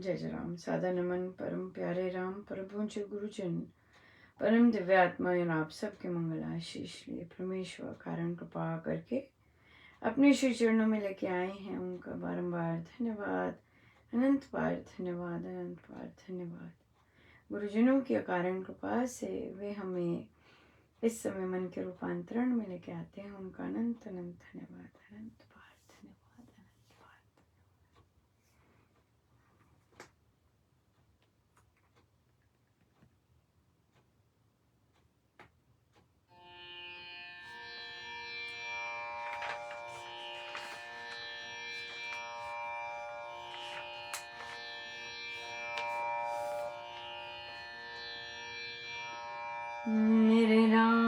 जय जय राम। सादा नमन परम प्यारे राम प्रभु गुरुजन परम दिव्यात्मा और आप सबके मंगल आशीष लिए परमेश्वर कारण कृपा करके अपने श्री चरणों में लेके आए हैं। उनका बारंबार धन्यवाद, अनंत बार धन्यवाद, अनंत बार धन्यवाद। गुरुजनों की अकारण कृपा से वे हमें इस समय मन के रूपांतरण में लेके आते हैं। उनका अनंत अनंत धन्यवाद, अनंत बार धन्यवाद, अनंत बार। मेरे राम,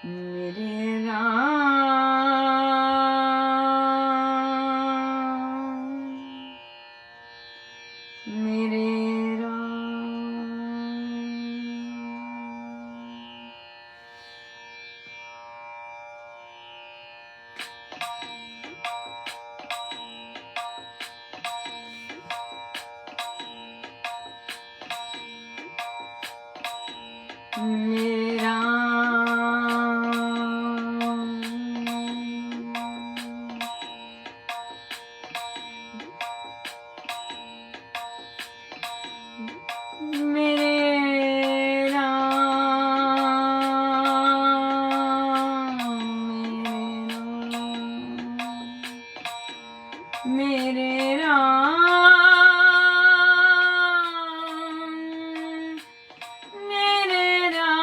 मेरे राम, मेरे राम। मेरे राम, मेरे राम, मेरे राम, मेरे राम,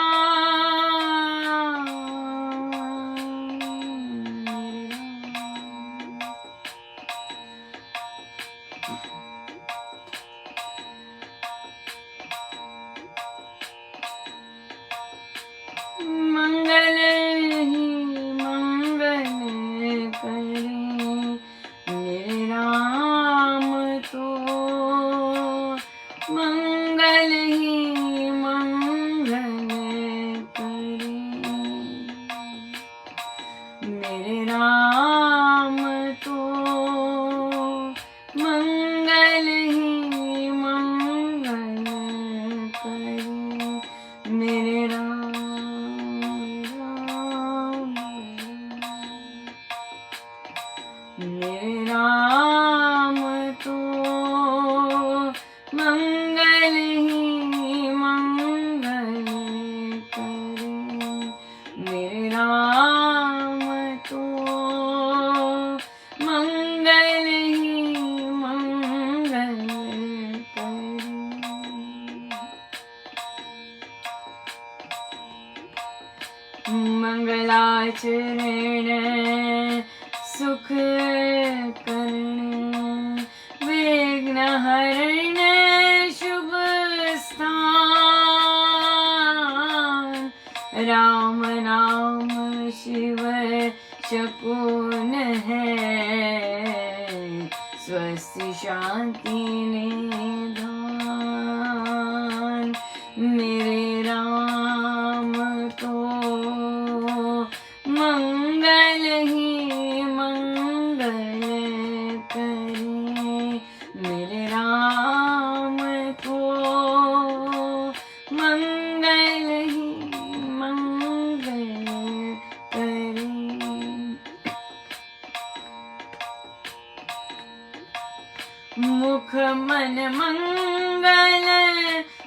मंगल ही मंगल करे मेरे राम तो, मंगल ही मंगल करे मेरे राम तो, मंगल ही मंगल करे मेरे राम, राम, मेरे राम तो, मंगल ही मंगल करे मेरे राम तो, मंगल ही मंगल करे। मंगलाचरण सुख करण, विघ्न हरण शुभ स्थान, राम नाम शिव शकुन है, स्वस्ति शांति निधान मेरे राम तो, मंगल ही मंगल करे मेरे राम तो, मंगल ही मंगल करे। मुख मन मंगल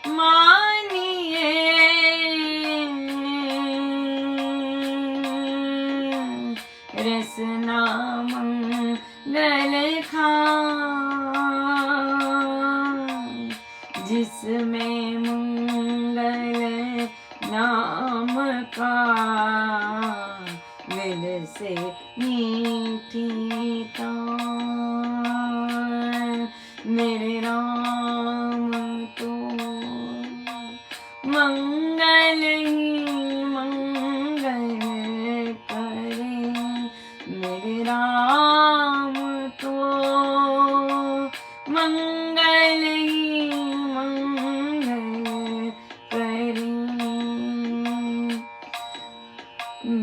मानिए, रसना मंगल खान, जिसमें मंगल नाम का विल से मीठी तान मेरे राम तो, मंगल ही मंगल करे मेरे राम तो, मंगल ही मंगल करे।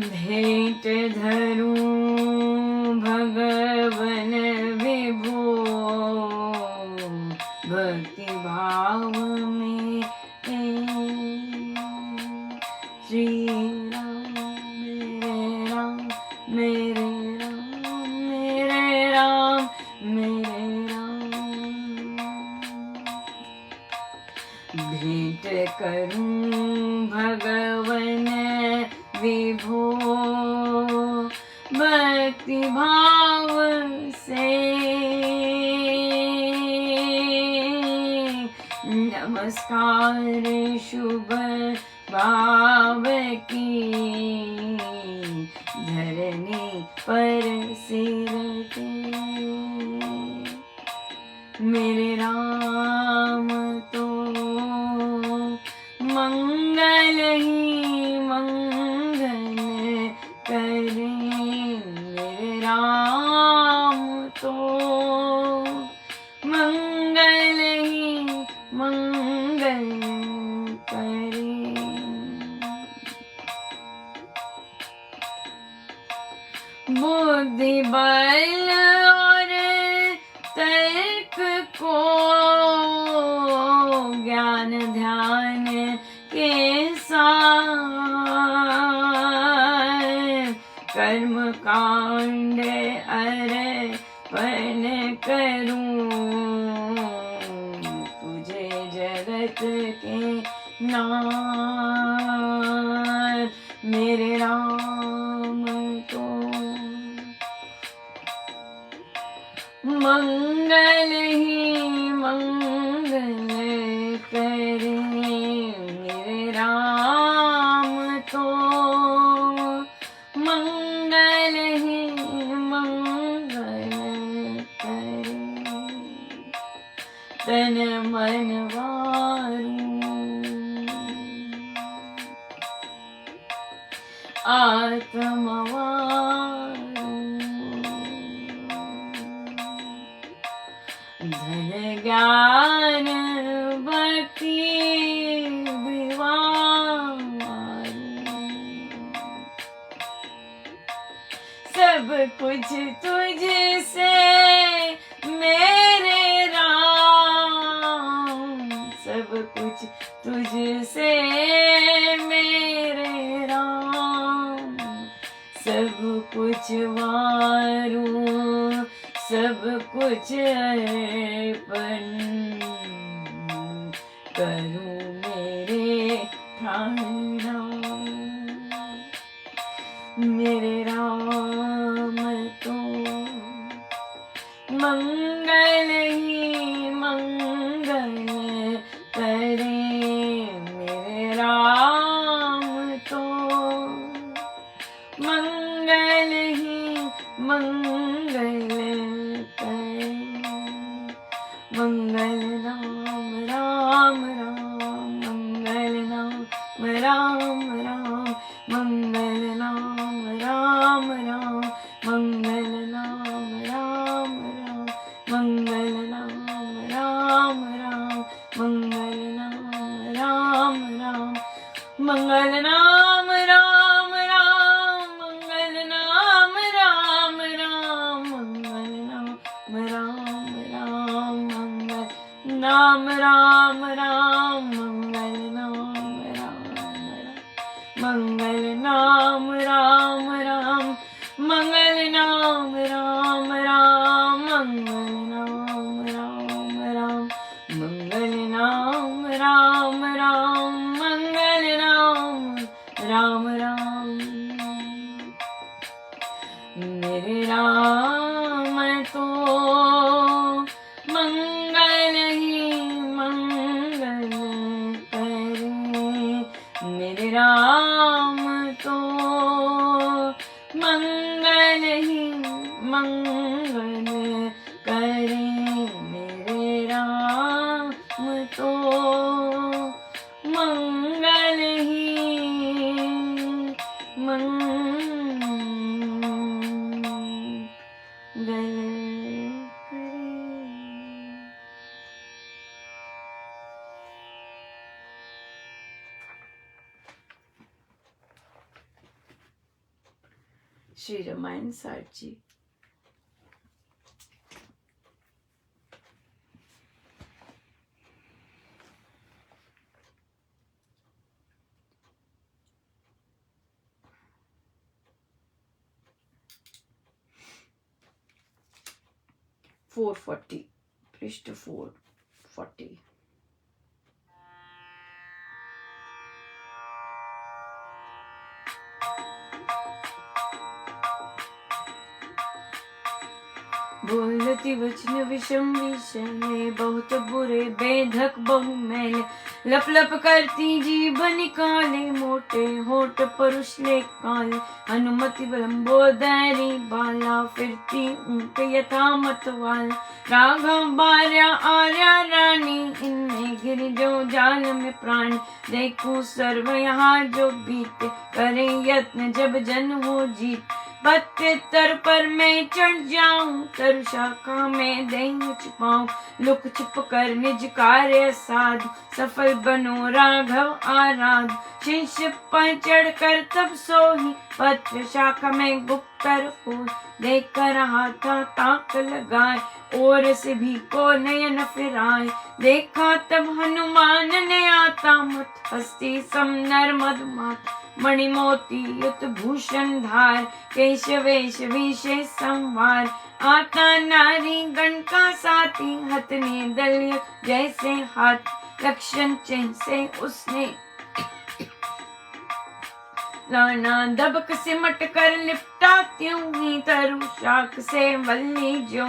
भेंट धरू करूं भगवन विभो भक्ति भाव में श्री राम मेरे राम मेरे राम मेरे राम मेरे राम भेंट करूं भगवन विभो भक्ति भाव से नमस्कार शुभ भाव की धरनी पर सिर के मेरे राम तो मंगल ही मंगल करे मेरे राम तो मंगल ही मंगल करे बुद्धि बल और तर्क को ज्ञान ध्यान के साथ कर्म कांड अर्पण करूं तुझे जगत के नाथ मेरे राम तो मंगल ही मंगल करे मेरे राम तो मंगल ही मंगल करे तन मन वारू आत्मा वारू धन ज्ञान भक्ति विवाह सब कुछ तुझसे मेरे राम सब कुछ तुझसे मेरे राम सब कुछ वारू सब कुछ अर्पण करूं मेरे प्राण मेरे राम तो मंगल ही मंगल करे मेरे राम तो मंगल ही मंगल करे मंगल राम राम राम मंगल नाम राम राम मंगल नाम राम राम मंगल नाम राम राम मंगल नाम राम राम मंगल नाम राम राम मंगल नाम राम राम मंगल नाम राम राम मंगल नाम राम राम मंगल नाम राम राम मंगल नाम राम राम मंगल नाम राम राम मंगल नाम राम राम मंगल नाम राम राम मंगल नाम राम राम मंगल नाम राम राम मेरे राम तो मंगल ही मंगल करे मेरे राम तो मंगल ही मंगल करे मेरे राम तो मंगल ही मंगल करे। श्री रामायण सार जी। फोर 40 पृष्ठ 440। बोलती वचन विषम विषय बहुत बुरे बेधक बहु मैले, लप लप करती जीभ निकाले मोटे होठ परुषले काले, अनुमति बलम्बोदरी बाला फिरती ऊँट यथा मतवाला, राघव बार्या आर्या रानी इनमें गिर जो जाल में प्राणी, देखूं सर्व यहाँ जो बीते करें यत्न जब जन हो जीत, पत्ते तर पर मैं चढ़ जाऊं तरु शाखा में देंगे छुपाऊं, लुक छुप कर निज कार्य साधु सफल बनो राघव आराध, शिष्य पर चढ़ कर तब सोही पत्र शाखा में गुप्तर हो, देख कर हाथा ताक लगाए और से भी को नयन फिराए, देखा तब हनुमान ने आता मत हस्ती सम नर्मद माता, मणि मोती युत भूषण धार केश वेश विशेष संवार, आता नारी गण का साथी हथने दलिय जैसे हाथ, लक्षण चिन्ह से उसने लाना दबक सिमट कर लिपटा त्यों ही तरु शाख से वल्ली जो,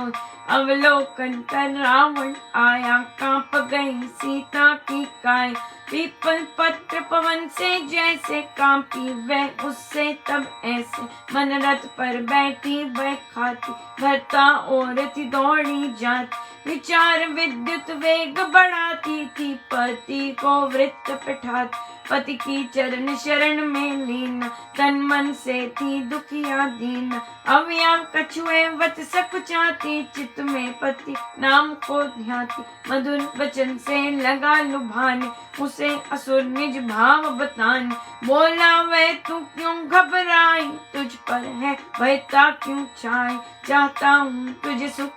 अवलोकन कर रावण आया कांप गई सीता की काय, पीपल पत्र पवन से जैसे कांपी वह उससे तब ऐसे, मन रथ पर बैठी वह खाती भरता और थी दौड़ी जाती, विचार विद्युत वेग बढ़ाती थी पति को वृत्त पिठाती, पति की चरण शरण में लीना तन मन से थी दुखिया दीना, अवया कछुए वत सकुचाती चित में पति नाम को ध्याती, मधुर वचन से लगा लुभाने उसे असुर निज भाव बताने, बोला वह तू क्यों घबराई तुझ पर है भयता क्यों छाई, चाहता हूँ तुझे सुख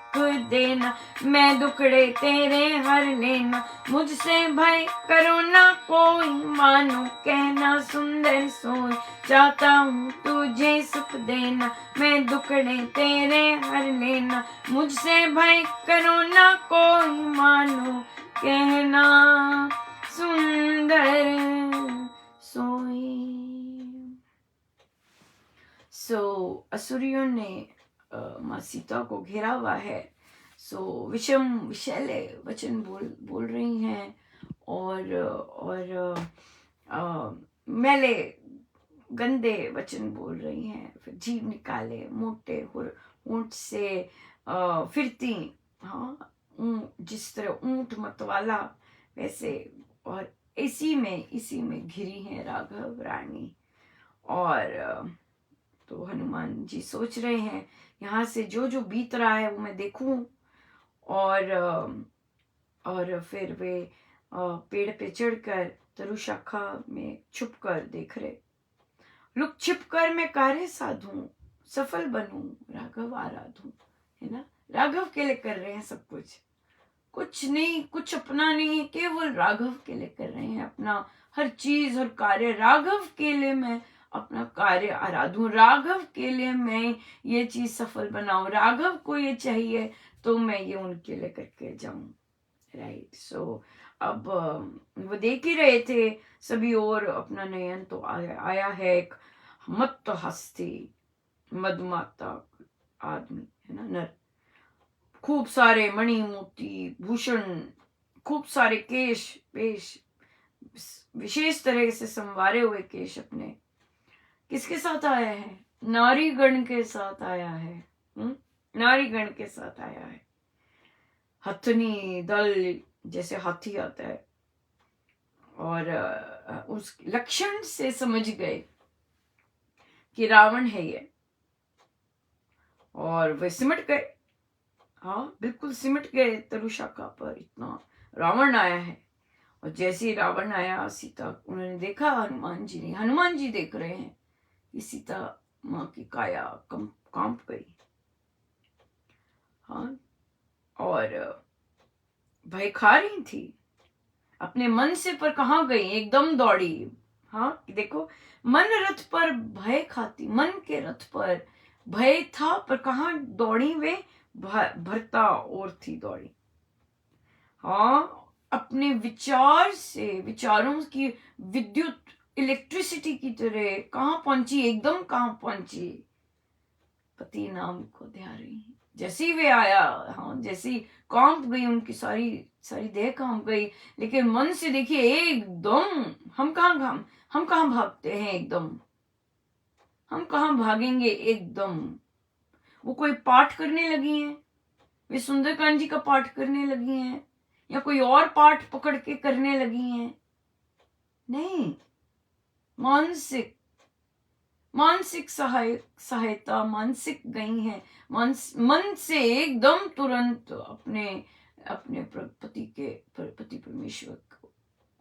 देना मैं दुखड़े तेरे हर लेना, मुझसे भय करो ना कोई मानो कहना सुंदर सोई, चाहता हूँ तुझे सुख देना मैं दुखड़े तेरे हर लेना, मुझसे भय करो ना कोई मानो कहना सुंदर सोई। असुरियों ने माँ सीता को घेरा हुआ है, विषम विषैले वचन बोल रही हैं और मैले गंदे वचन बोल रही हैं, फिर जीभ निकाले मोटे ऊंट से फिरती, हाँ जिस तरह ऊंट मतवाला वैसे, और इसी में घिरी है राघव रानी। और तो हनुमान जी सोच रहे हैं यहाँ से जो जो बीत रहा है वो मैं देखूं, और फिर वे पेड़ पे चढ़कर तरु शाखा में छुप कर देख रहे, लुक छिप कर मैं कार्य साधूं सफल बनूं राघव आराधूं, है ना, राघव के लिए कर रहे हैं सब कुछ नहीं, कुछ अपना नहीं है, केवल राघव के लिए कर रहे हैं अपना हर चीज हर कार्य, राघव के लिए मैं अपना कार्य आराधूं, राघव के लिए मैं ये चीज सफल बनाऊं, राघव को ये चाहिए तो मैं ये उनके लिए करके जाऊं, राइट। अब वो देख ही रहे थे सभी और, अपना नयन तो आया है एक मत हस्ती मधुमाता आदमी, है ना, नर, खूब सारे मणि मोती भूषण, खूब सारे केश पेश, विशेष तरह से संवारे हुए केश अपने, किसके साथ आया है, नारी गण के साथ आया है, नारी गण के साथ आया है, हथनी दल जैसे हाथी आता है, और उस लक्षण से समझ गए कि रावण है ये, और वे सिमट गए, हाँ बिल्कुल सिमट गए तरु शाखा पर, इतना रावण आया है। और जैसे ही रावण आया सीता उन्होंने देखा, हनुमान जी देख रहे हैं कि सीता माँ की काया कांप गई। हाँ, और भय खा रही थी अपने मन से, पर कहाँ गई, एकदम दौड़ी। हाँ देखो, मन रथ पर भय खाती, मन के रथ पर भय था, पर कहाँ दौड़ी वे, भरता और थी दौड़ी। हाँ, अपने विचार से, विचारों की विद्युत इलेक्ट्रिसिटी की तरह कहाँ पहुंची, एकदम कहाँ पहुंची, पति नाम को ध्या रही। जैसे ही वे आया, हाँ, जैसे ही कांप गई उनकी सारी सारी देह कांप गई, लेकिन मन से देखिए एकदम, हम कहाँ भागते हैं एकदम, हम कहाँ भागेंगे एकदम। वो कोई पाठ करने लगी हैं, वे सुंदरकांड जी का पाठ करने लगी हैं, या कोई और पाठ पकड़ के करने लगी हैं? नहीं, मानसिक मानसिक सहायता, मानसिक गई है, मन से एकदम तुरंत अपने अपने पति परमेश्वर को,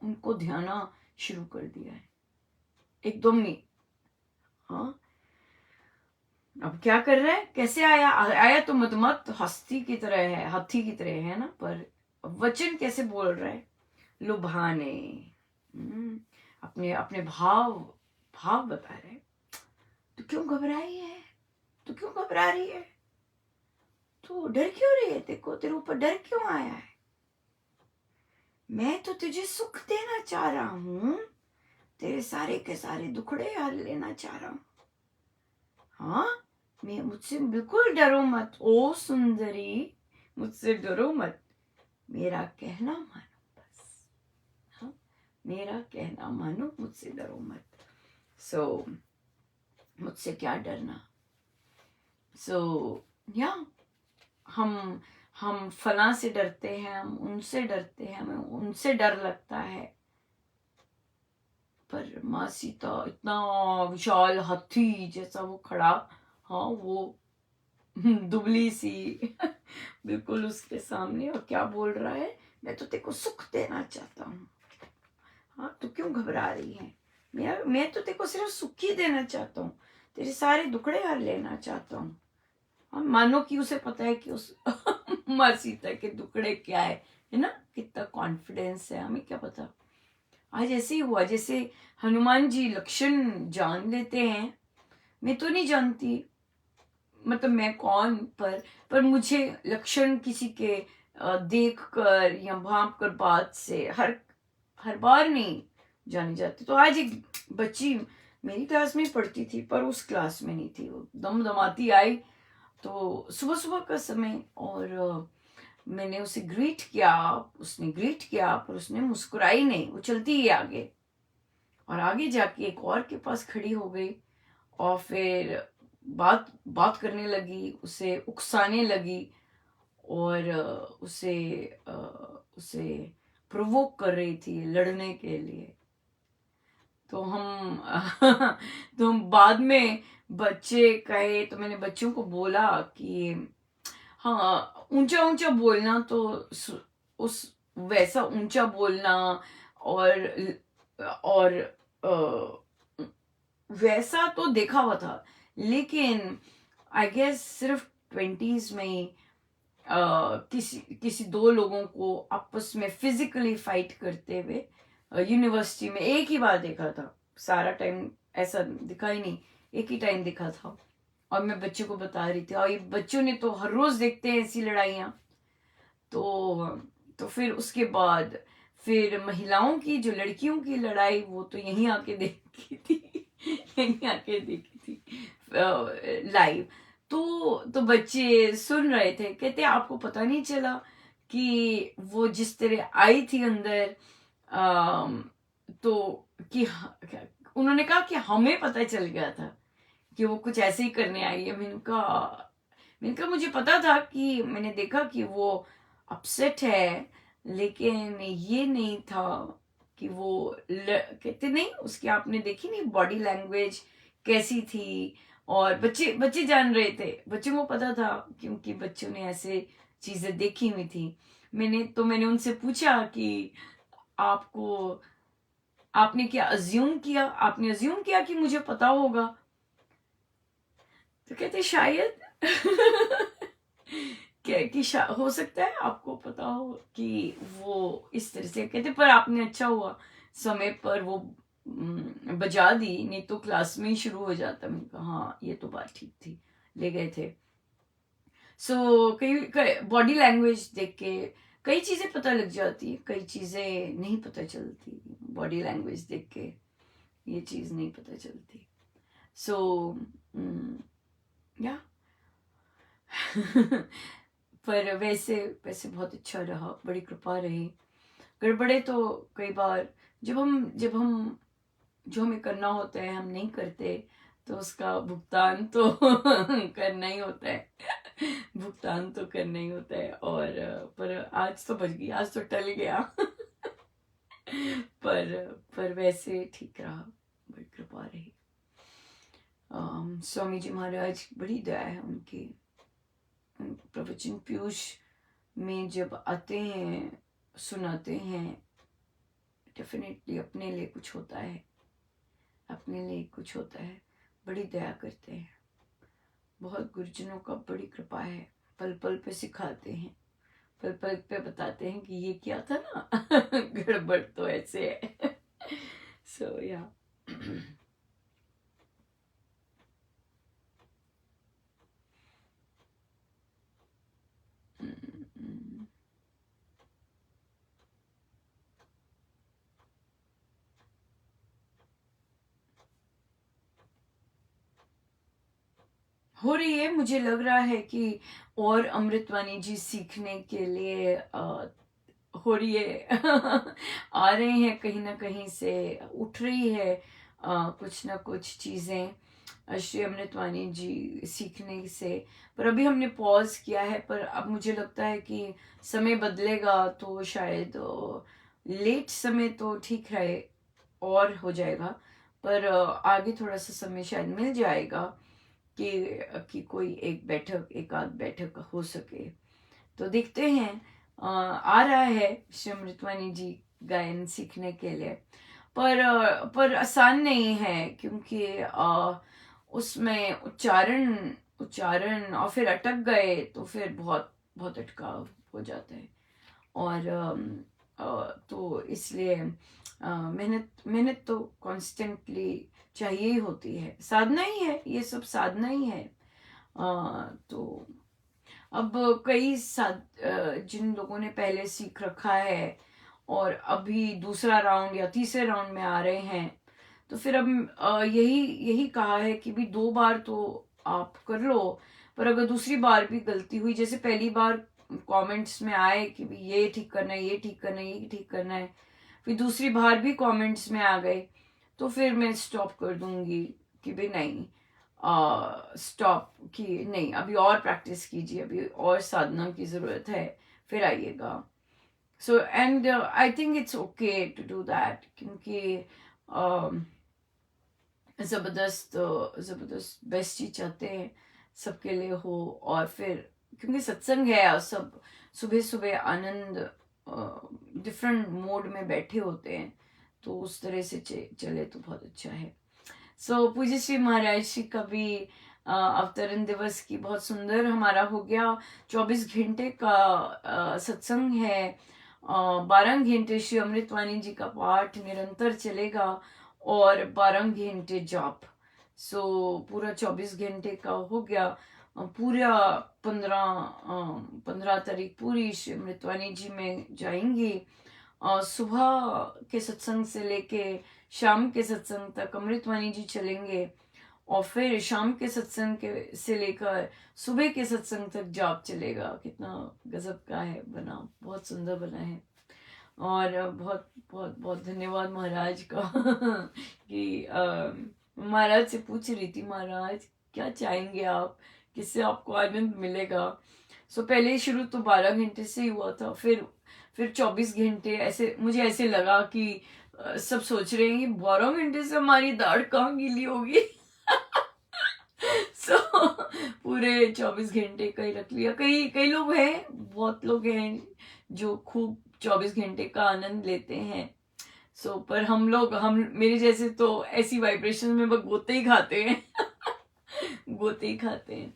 उनको ध्याना शुरू कर दिया है, एकदम नहीं। हाँ, अब क्या कर रहा है, कैसे आया, आया तो मत हस्ती की तरह है, हाथी की तरह है ना, पर वचन कैसे बोल रहा है, लुभाने, अपने अपने भाव बता रहे। तू क्यों घबराई है, तू क्यों घबरा रही है, तू डर क्यों रही है, तेरे ऊपर डर क्यों आया है, मैं तो तुझे सुख देना चाह रहा हूं, तेरे सारे के सारे दुखड़े हर लेना चाह रहा हूं। हाँ, मैं, मुझसे बिल्कुल डरो मत ओ सुंदरी, मुझसे डरो मत, मेरा कहना मानो बस। हाँ, मेरा कहना मानो, मुझसे डरो मत। मुझसे क्या डरना। या हम फला से डरते हैं, हम उनसे डरते हैं, हमें उनसे डर लगता है, पर माँ सीता इतना विशाल हाथी जैसा वो खड़ा, हाँ, वो दुबली सी बिल्कुल उसके सामने, और क्या बोल रहा है, मैं तो तेरे को सुख देना चाहता हूँ। हाँ, तू क्यों घबरा रही है, मैं तो तेरे को सिर्फ सुख ही देना चाहता हूँ, तेरे सारे दुखड़े हर लेना चाहता हूँ। हम मानो कि उसे पता है कि उस माँ सीता के दुखड़े क्या है ना, कितना कॉन्फिडेंस है, हमें क्या पता। आज ऐसे ही हुआ जैसे हनुमान जी लक्षण जान लेते हैं, मैं तो नहीं जानती, मतलब मैं कौन, पर मुझे लक्षण किसी के देख कर या भाप कर बात से हर बार नहीं जानी जाती। तो आज एक बच्ची मेरी क्लास में पढ़ती थी, पर उस क्लास में नहीं थी, वो दमदमाती आई, तो सुबह सुबह का समय, और मैंने उसे ग्रीट किया, उसने ग्रीट किया, पर उसने मुस्कुराई नहीं, वो चलती ही आगे, और आगे जाके एक और के पास खड़ी हो गई, और फिर बात बात करने लगी, उसे उकसाने लगी, और उसे प्रोवोक कर रही थी लड़ने के लिए। तो हम तो हम बाद में बच्चे कहे, तो मैंने बच्चों को बोला कि हाँ, ऊंचा ऊंचा बोलना तो उस वैसा ऊंचा बोलना, और वैसा तो देखा हुआ था, लेकिन आई गेस सिर्फ 20s में ही किसी किसी दो लोगों को आपस में फिजिकली फाइट करते हुए यूनिवर्सिटी में एक ही बार देखा था, सारा टाइम ऐसा दिखा ही नहीं, एक ही टाइम दिखा था, और मैं बच्चों को बता रही थी, और ये बच्चों ने तो हर रोज देखते हैं ऐसी लड़ाइयाँ। तो फिर उसके बाद फिर महिलाओं की, जो लड़कियों की लड़ाई, वो तो यहीं आके देखी थी यहीं आके देखी थी लाइव। तो बच्चे सुन रहे थे, कहते आपको पता नहीं चला कि वो जिस तरह आई थी अंदर, तो कि उन्होंने कहा कि हमें पता चल गया था कि वो कुछ ऐसे ही करने आई है। मैंने कहा मुझे पता था, कि मैंने देखा कि वो अपसेट है, लेकिन ये नहीं था कि वो कहते नहीं, उसकी आपने देखी नहीं बॉडी लैंग्वेज कैसी थी, और बच्चे बच्चे जान रहे थे, बच्चों को पता था, क्योंकि बच्चों ने ऐसे चीजें देखी हुई थी। मैंने उनसे पूछा कि आपको आपने क्या अज्यूम किया, आपने अज्यूम किया कि मुझे पता होगा, तो कहते शायद हो सकता है आपको पता हो कि वो इस तरह से कहते, पर आपने अच्छा हुआ समय पर वो बजा दी, नहीं तो क्लास में ही शुरू हो जाता। मैंने कहा हाँ ये तो बात ठीक थी, ले गए थे। सो कई बॉडी लैंग्वेज देख के कई चीजें पता लग जाती है, कई चीजें नहीं पता चलती। बॉडी लैंग्वेज देख के ये चीज नहीं पता चलती। सो या पर वैसे वैसे बहुत अच्छा रहा, बड़ी कृपा रही। गड़बड़े तो कई बार जब हम जो हमें करना होता है हम नहीं करते, तो उसका भुगतान तो करना ही होता है। भुगतान तो करना ही होता है। और पर आज तो बच गई, आज तो टल गया। पर वैसे ठीक रहा, बड़ी कृपा रही। स्वामी जी महाराज बड़ी दया है उनकी। प्रवचन पीयूष में जब आते हैं, सुनाते हैं, डेफिनेटली अपने लिए कुछ होता है, अपने लिए कुछ होता है। बड़ी दया करते हैं, बहुत गुरुजनों का बड़ी कृपा है। पल पल पे सिखाते हैं, पल पल पे बताते हैं कि ये क्या था ना। गड़बड़ तो ऐसे है। सो या हो रही है। मुझे लग रहा है कि और अमृतवाणी जी सीखने के लिए हो रही है। आ रहे हैं कहीं ना कहीं से, उठ रही है कुछ ना कुछ चीजें श्री अमृतवाणी जी सीखने से। पर अभी हमने पॉज किया है, पर अब मुझे लगता है कि समय बदलेगा तो शायद लेट समय तो ठीक रहे और हो जाएगा, पर आगे थोड़ा सा समय शायद मिल जाएगा कि कोई एक आध बैठक हो सके। तो देखते हैं। आ रहा है श्री अमृतवाणी जी गायन सीखने के लिए, पर आसान नहीं है, क्योंकि उसमें उच्चारण उच्चारण और फिर अटक गए तो फिर बहुत बहुत अटकाव हो जाता है। और तो इसलिए मेहनत मेहनत तो कॉन्स्टेंटली चाहिए ही होती है, साधना ही है, ये सब साधना ही है। तो अब जिन लोगों ने पहले सीख रखा है और अभी दूसरा राउंड या तीसरे राउंड में आ रहे हैं, तो फिर अब यही यही कहा है कि भी 2 बार तो आप कर लो, पर अगर दूसरी बार भी गलती हुई, जैसे पहली बार कमेंट्स में आए कि भी ये ठीक करना है, ये ठीक करना है, ये ठीक करना है, फिर दूसरी बार भी कमेंट्स में आ गए, तो फिर मैं स्टॉप कर दूंगी कि भाई नहीं, स्टॉप कि नहीं, अभी और प्रैक्टिस कीजिए, अभी और साधना की ज़रूरत है, फिर आइएगा। So and I think it's okay to do that, क्योंकि ज़बरदस्त ज़बरदस्त बेस्ट ही चाहते हैं सबके लिए हो। और फिर क्योंकि सत्संग है और सब सुबह सुबह आनंद डिफरेंट मोड में बैठे होते हैं, तो उस तरह से चले तो बहुत अच्छा है। सो पूज्य श्री महाराज श्री का भी अवतरण दिवस की बहुत सुंदर हमारा हो गया। 24 घंटे का सत्संग है, 12 घंटे श्री अमृतवाणी जी का पाठ निरंतर चलेगा और 12 घंटे जाप। सो पूरा 24 घंटे का हो गया। पूरा 15 तारीख पूरी श्री अमृतवाणी जी में जाएंगी। सुबह के सत्संग से लेके शाम के सत्संग तक अमृतवाणी जी चलेंगे, और फिर शाम के सत्संग के से लेकर सुबह के सत्संग तक जाप चलेगा। कितना गजब का है बना, बहुत सुंदर बना है। और बहुत बहुत बहुत धन्यवाद महाराज का। कि महाराज से पूछ रही थी, महाराज क्या चाहेंगे आप, किससे आपको आनंद मिलेगा। सो पहले शुरू तो 12 घंटे से ही हुआ था, फिर 24 घंटे। ऐसे मुझे ऐसे लगा कि सब सोच रहे हैं कि 12 घंटे से हमारी दाढ़ कहाँ गीली होगी। सो पूरे 24 घंटे का ही रख लिया। कई कई लोग हैं, बहुत लोग हैं जो खूब 24 घंटे का आनंद लेते हैं। पर हम मेरे जैसे तो ऐसी वाइब्रेशन में बस गोते ही खाते हैं। गोते ही खाते हैं।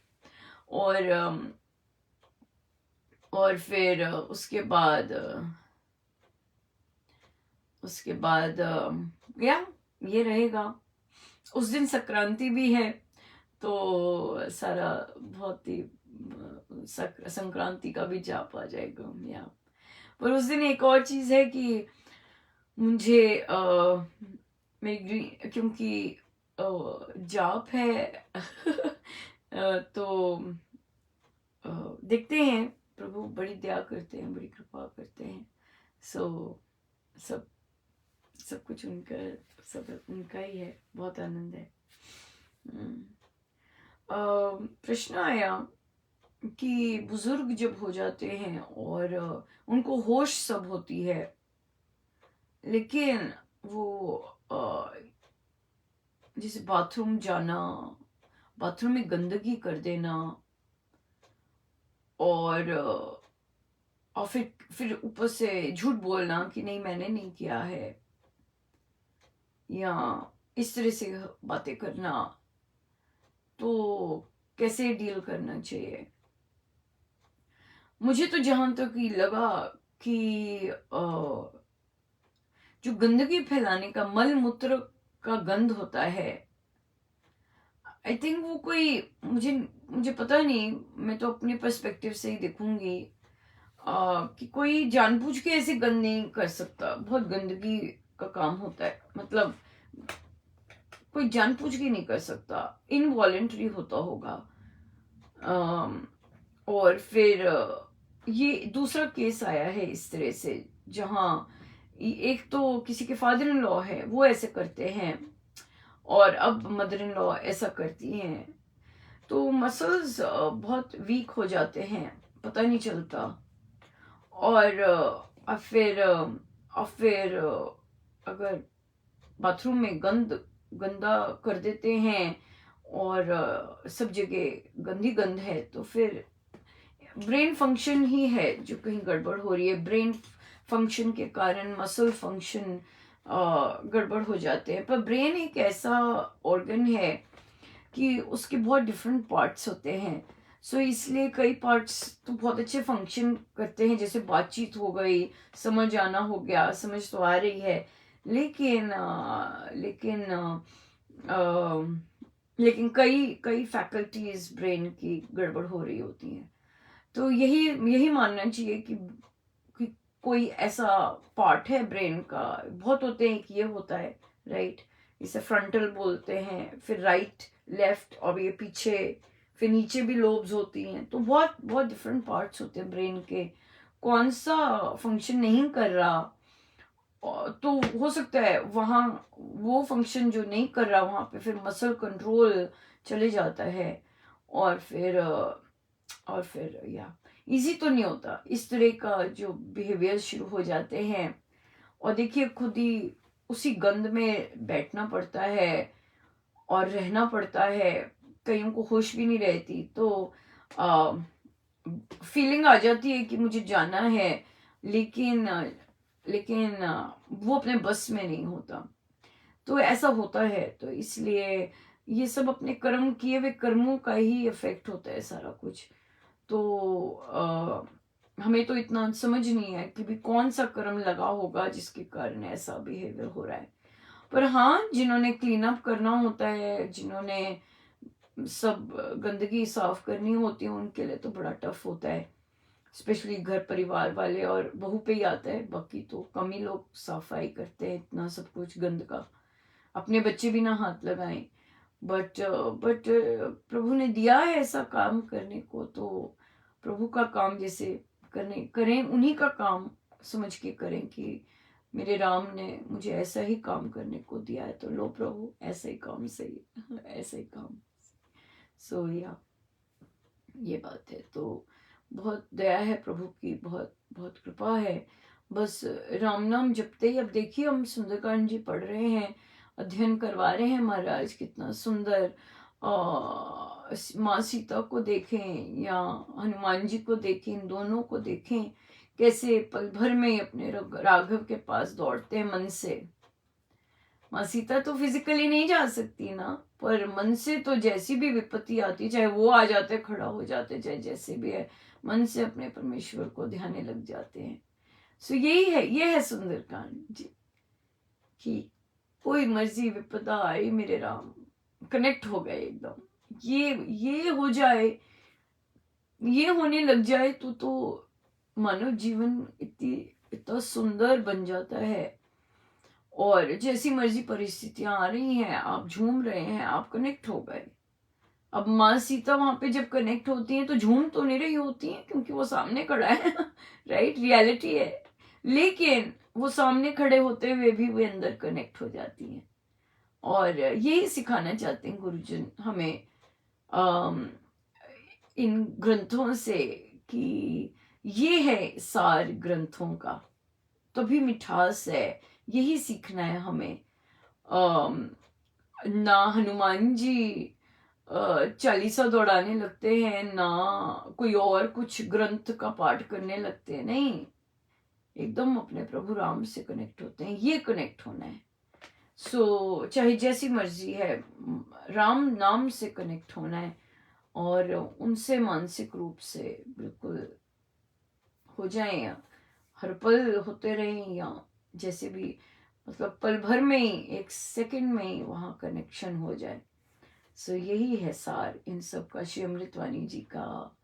और फिर उसके बाद या ये रहेगा। उस दिन संक्रांति भी है, तो सारा बहुत ही संक्रांति का भी जाप आ जाएगा। या पर उस दिन एक और चीज है कि मुझे क्योंकि जाप है तो देखते हैं, प्रभु बड़ी दया करते हैं, बड़ी कृपा करते हैं। सब सब कुछ उनका ही है, बहुत आनंद है। प्रश्न आया कि बुजुर्ग जब हो जाते हैं और उनको होश सब होती है, लेकिन वो जैसे बाथरूम जाना, बाथरूम में गंदगी कर देना, और फिर ऊपर से झूठ बोलना कि नहीं मैंने नहीं किया है, या इस तरह से बातें करना, तो कैसे डील करना चाहिए? मुझे तो जहां तक ही लगा कि जो गंदगी फैलाने का मल मूत्र का गंध होता है, आई थिंक वो कोई मुझे पता नहीं, मैं तो अपने पर्सपेक्टिव से ही देखूंगी कि कोई जानबूझ के ऐसे गंद नहीं कर सकता। बहुत गंदगी का काम होता है, मतलब कोई जानबूझ के नहीं कर सकता, इनवॉलेंटरी होता होगा। और फिर ये दूसरा केस आया है इस तरह से, जहां एक तो किसी के फादर इन लॉ है, वो ऐसे करते हैं, और अब मदर इन लॉ ऐसा करती हैं, तो मसल्स बहुत वीक हो जाते हैं, पता नहीं चलता। और फिर अगर बाथरूम में गंदा कर देते हैं और सब जगह गंदी गंद है, तो फिर ब्रेन फंक्शन ही है जो कहीं गड़बड़ हो रही है। ब्रेन फंक्शन के कारण मसल फंक्शन गड़बड़ हो जाते हैं। पर ब्रेन एक ऐसा ऑर्गन है कि उसके बहुत डिफरेंट पार्ट्स होते हैं, सो इसलिए कई पार्ट्स तो बहुत अच्छे फंक्शन करते हैं, जैसे बातचीत हो गई, समझ आना हो गया, समझ तो आ रही है, लेकिन लेकिन कई फैकल्टीज ब्रेन की गड़बड़ हो रही होती हैं। तो यही मानना चाहिए कि कोई ऐसा पार्ट है ब्रेन का, बहुत होते हैं कि ये होता है, राइट, इसे फ्रंटल बोलते हैं, फिर राइट, लेफ्ट, और ये पीछे, फिर नीचे भी लोब्स होती हैं, तो बहुत बहुत डिफरेंट पार्ट्स होते हैं ब्रेन के। कौन सा फंक्शन नहीं कर रहा, तो हो सकता है वहाँ वो फंक्शन जो नहीं कर रहा, वहाँ पे फिर मसल कंट्रोल चले जाता है, और फिर या इजी तो नहीं होता, इस तरह का जो बिहेवियर शुरू हो जाते हैं। और देखिए, खुद ही उसी गंद में बैठना पड़ता है और रहना पड़ता है, कईयों को होश भी नहीं रहती, तो फीलिंग आ जाती है कि मुझे जाना है, लेकिन वो अपने बस में नहीं होता, तो ऐसा होता है। तो इसलिए ये सब अपने कर्म, किए हुए कर्मों का ही इफेक्ट होता है सारा कुछ। तो हमें तो इतना समझ नहीं है कि भी कौन सा कर्म लगा होगा जिसके कारण ऐसा बिहेवियर हो रहा है। पर हाँ, जिन्होंने क्लीन अप करना होता है, जिन्होंने सब गंदगी साफ करनी होती है, उनके लिए तो बड़ा टफ होता है, स्पेशली घर परिवार वाले, और बहू पे ही आता है, बाकी तो कम ही लोग सफाई करते हैं इतना सब कुछ गंद का, अपने बच्चे भी ना हाथ लगाएं। बट प्रभु ने दिया है ऐसा काम करने को, तो प्रभु का काम जैसे करें, उन्हीं का काम समझ के करें कि मेरे राम ने मुझे ऐसा ही काम करने को दिया है, तो लो प्रभु, ऐसा ही काम सही ऐसा ही काम। सो या ये बात है। तो बहुत दया है प्रभु की, बहुत बहुत कृपा है। बस राम नाम जपते ही, अब देखिए हम सुंदरकांड जी पढ़ रहे हैं, अध्ययन करवा रहे हैं महाराज, कितना सुंदर। माँ सीता को देखें या हनुमान जी को देखें, इन दोनों को देखें, कैसे पल भर में अपने राघव के पास दौड़ते हैं मन से। माँ सीता तो फिजिकली नहीं जा सकती ना, पर मन से तो जैसी भी विपत्ति आती, चाहे वो आ जाते, खड़ा हो जाते, चाहे जैसे भी है, मन से अपने परमेश्वर को ध्याने लग जाते हैं। सो यही है, ये है सुंदरकांड जी, कि कोई मर्जी विपदा आए मेरे राम, कनेक्ट हो गए एकदम। ये हो जाए, ये होने लग जाए तो मानव जीवन इतना सुंदर बन जाता है। और जैसी मर्जी परिस्थितियां आ रही हैं, आप झूम रहे हैं, आप कनेक्ट हो गए। अब माँ सीता वहां पे जब कनेक्ट होती हैं तो झूम तो नहीं रही होती हैं, क्योंकि वो सामने खड़ा है राइट, रियलिटी है। लेकिन वो सामने खड़े होते हुए भी वे अंदर कनेक्ट हो जाती हैं। और यही सिखाना चाहते हैं गुरुजन हमें इन ग्रंथों से, कि ये है सार ग्रंथों का, तभी मिठास है। यही सीखना है हमें। अम, ना हनुमान जी चालीसा दौड़ाने लगते हैं, ना कोई और कुछ ग्रंथ का पाठ करने लगते हैं, नहीं, एकदम अपने प्रभु राम से कनेक्ट होते हैं। ये कनेक्ट होना है। सो चाहे जैसी मर्जी है, राम नाम से कनेक्ट होना है, और उनसे मानसिक रूप से बिल्कुल हो जाए, या हर पल होते रहें, या जैसे भी, मतलब पल भर में ही, एक सेकंड में ही वहाँ कनेक्शन हो जाए। सो यही है सार इन सब का, श्री अमृतवाणी जी का,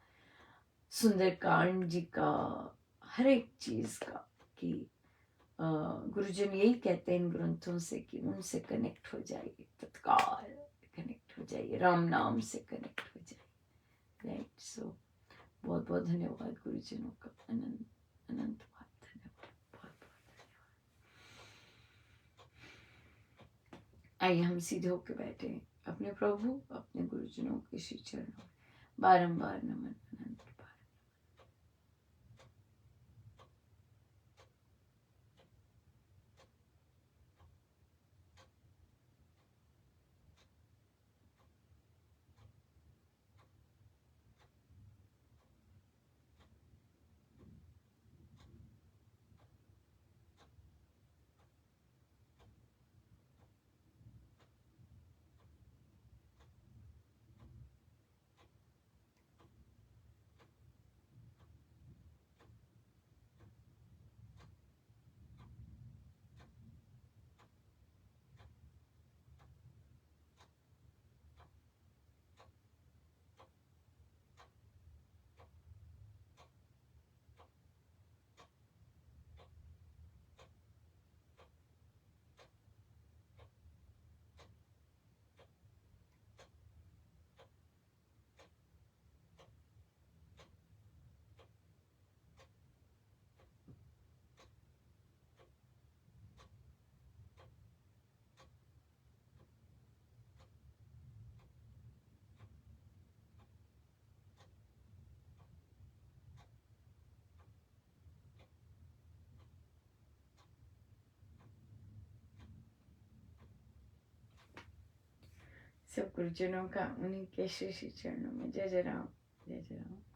सुंदरकांड जी का, हर एक चीज का, कि गुरुजन यही कहते हैं इन ग्रंथों से, कि उनसे कनेक्ट हो जाइए, तत्काल कनेक्ट हो जाइए, राम नाम से कनेक्ट हो जाइए। राइट। सो बहुत बहुत धन्यवाद गुरुजनों का, अनंत अनंत बात धन्यवाद, बहुत बहुत धन्यवाद। आइए हम सीधे होके बैठे, अपने प्रभु, अपने गुरुजनों के श्री चरणों में बारंबार नमन, अनंत बार। सब गुरुजनों का उन्हीं के श्री श्री चरणों में जय जय राम, जय जय राम।